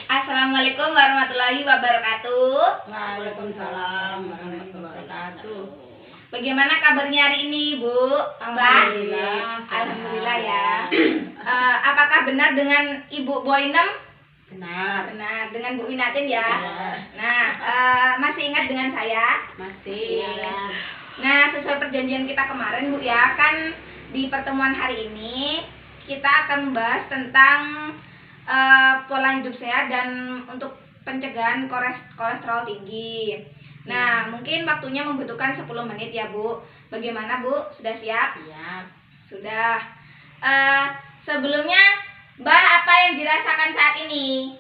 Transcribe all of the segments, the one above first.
Assalamualaikum warahmatullahi wabarakatuh. Waalaikumsalam warahmatullahi wabarakatuh. Bagaimana kabarnya hari ini, Bu? Alhamdulillah. Alhamdulillah ya. Apakah benar dengan Ibu Boinem? Benar. Benar, dengan Bu Winatin ya. Ya. Nah, masih ingat dengan saya? Masih. Iya. Nah, sesuai perjanjian kita kemarin, Bu ya, kan di pertemuan hari ini kita akan membahas tentang pola hidup sehat dan untuk pencegahan kolesterol tinggi. Nah, mungkin waktunya membutuhkan 10 menit ya, Bu. Bagaimana, Bu? Sudah siap? Siap. Sudah. Sebelumnya, Mbak, apa yang dirasakan saat ini?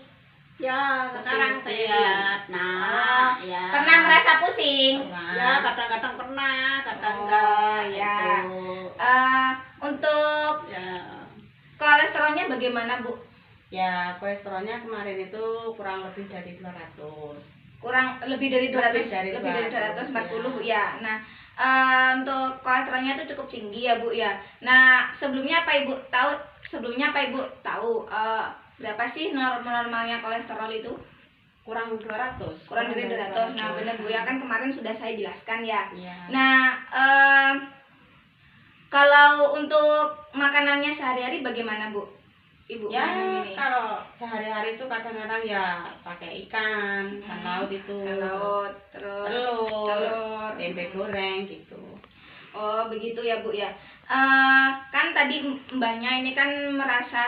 Ya, Sekarang masih saya sehat. Nah, ya. Pernah merasa pusing? Ya, kadang-kadang pernah, kadang Oh, enggak. ya. Itu. Untuk Ya. kolesterolnya bagaimana, Bu? Ya, kolesterolnya kemarin itu kurang lebih dari 200. Kurang lebih dari 200, Lebih dari 240, ya. Bu ya. Nah, untuk kolesterolnya itu cukup tinggi ya, Bu ya. Nah, sebelumnya apa Ibu tahu berapa sih normalnya kolesterol itu? Kurang 200. Kurang dari 200. Nah, benar Bu ya, kan kemarin sudah saya jelaskan ya. Iya. Nah, kalau untuk makanannya sehari-hari bagaimana, Bu? Ibu Ya, ini. kalau sehari-hari itu kadang-kadang ya pakai ikan laut itu, Ikan laut, terus telur, tempe goreng gitu. Oh, begitu ya, Bu ya. Kan tadi Mbaknya ini kan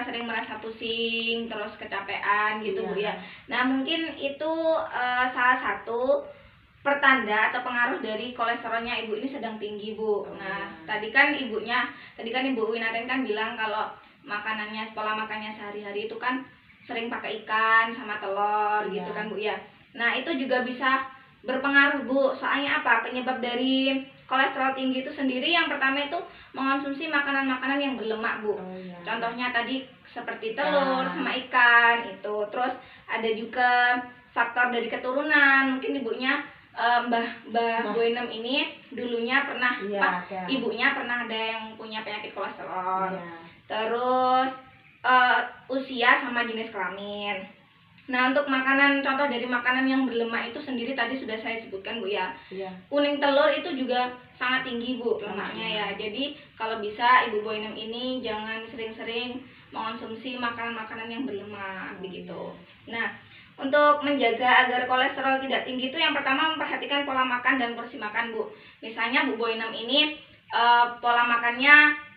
sering merasa pusing, terus kecapean gitu, Bu ya. Iya. Nah, mungkin itu salah satu pertanda atau pengaruh dari kolesterolnya Ibu ini sedang tinggi, Bu. Nah, tadi kan Ibu Winaten kan bilang kalau pola makannya sehari-hari itu kan sering pakai ikan sama telur gitu kan, Bu ya. Nah, itu juga bisa berpengaruh, Bu. Soalnya apa? Penyebab dari kolesterol tinggi itu sendiri yang pertama itu mengonsumsi makanan-makanan yang berlemak, Bu. Iya. Contohnya tadi seperti telur sama ikan itu. Terus ada juga faktor dari keturunan. Mungkin ibunya Mbah Boinem ini dulunya pernah Iya, ibunya pernah ada yang punya penyakit kolesterol. Iya. Terus usia sama jenis kelamin. Nah, untuk contoh dari makanan yang berlemak itu sendiri tadi sudah saya sebutkan, Bu ya. Iya. Kuning telur itu juga sangat tinggi, Bu, lemaknya ya. Jadi kalau bisa Ibu Boinem ini jangan sering-sering mengonsumsi makanan-makanan yang berlemak begitu. Nah, untuk menjaga agar kolesterol tidak tinggi itu yang pertama memperhatikan pola makan dan porsi makan, Bu. Misalnya Bu Boinem ini pola makannya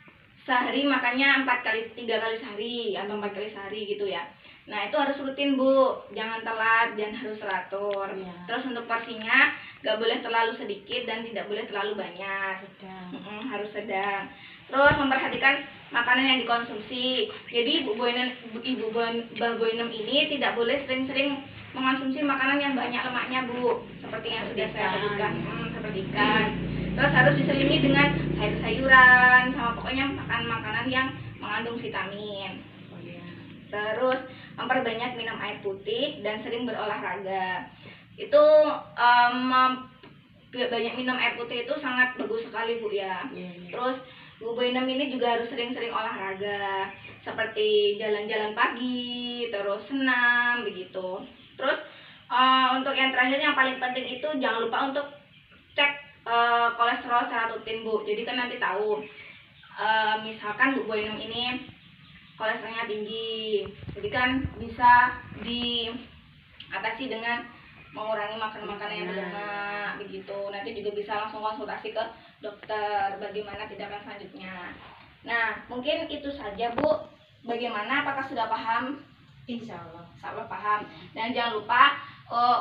sehari makannya 3 kali sehari atau 4 kali sehari gitu ya. Nah, itu harus rutin, Bu. Jangan telat dan harus teratur. Iya. Terus untuk porsinya gak boleh terlalu sedikit dan tidak boleh terlalu banyak. Harus sedang. Terus memperhatikan makanan yang dikonsumsi. Jadi Mbah Boinem ini tidak boleh sering-sering mengonsumsi makanan yang banyak lemaknya, Bu. Seperti yang sudah saya sebutkan, seperti ikan. Terus harus diselingi dengan sayur-sayuran sama pokoknya makanan yang mengandung vitamin. Terus memperbanyak minum air putih dan sering berolahraga. Itu banyak minum air putih itu sangat bagus sekali, Bu ya. Terus Bu Boinem ini juga harus sering-sering olahraga seperti jalan-jalan pagi, terus senam begitu. Terus untuk yang terakhir yang paling penting itu jangan lupa untuk cek kolesterol secara rutin, Bu. Jadi kan nanti tahu misalkan Bu Boinem ini kolesterolnya tinggi, jadi kan bisa diatasi dengan mengurangi makanan yang berlemak begitu. Nanti juga bisa langsung konsultasi ke dokter bagaimana tindakan selanjutnya. Nah, mungkin itu saja, Bu. Bagaimana, apakah sudah paham? Insya Allah paham. Dan jangan lupa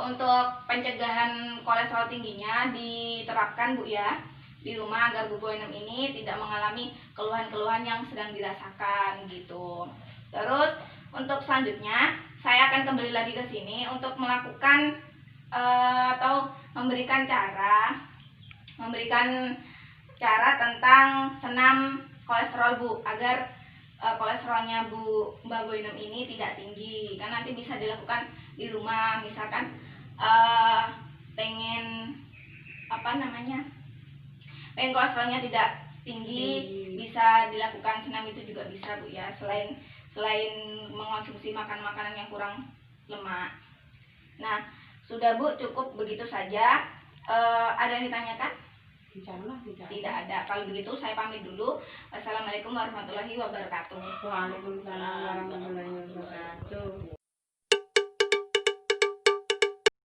untuk pencegahan kolesterol tingginya diterapkan, Bu ya, di rumah agar Bu Boinem ini tidak mengalami keluhan-keluhan yang sedang dirasakan gitu. Terus untuk selanjutnya saya akan kembali lagi ke sini untuk melakukan atau memberikan cara tentang senam kolesterol, Bu, agar kolesterolnya Mbak Boinem ini tidak tinggi. Kan nanti bisa dilakukan di rumah, misalkan pengen kolesterolnya tidak tinggi, bisa dilakukan senam itu juga bisa, Bu ya. Selain selain mengonsumsi makanan yang kurang lemak. Nah, sudah Bu, cukup begitu saja. Ada yang ditanyakan? Insya Allah tidak. Tidak ada. Kalau begitu saya pamit dulu. Wassalamualaikum warahmatullahi wabarakatuh. Waalaikumsalam warahmatullahi wabarakatuh.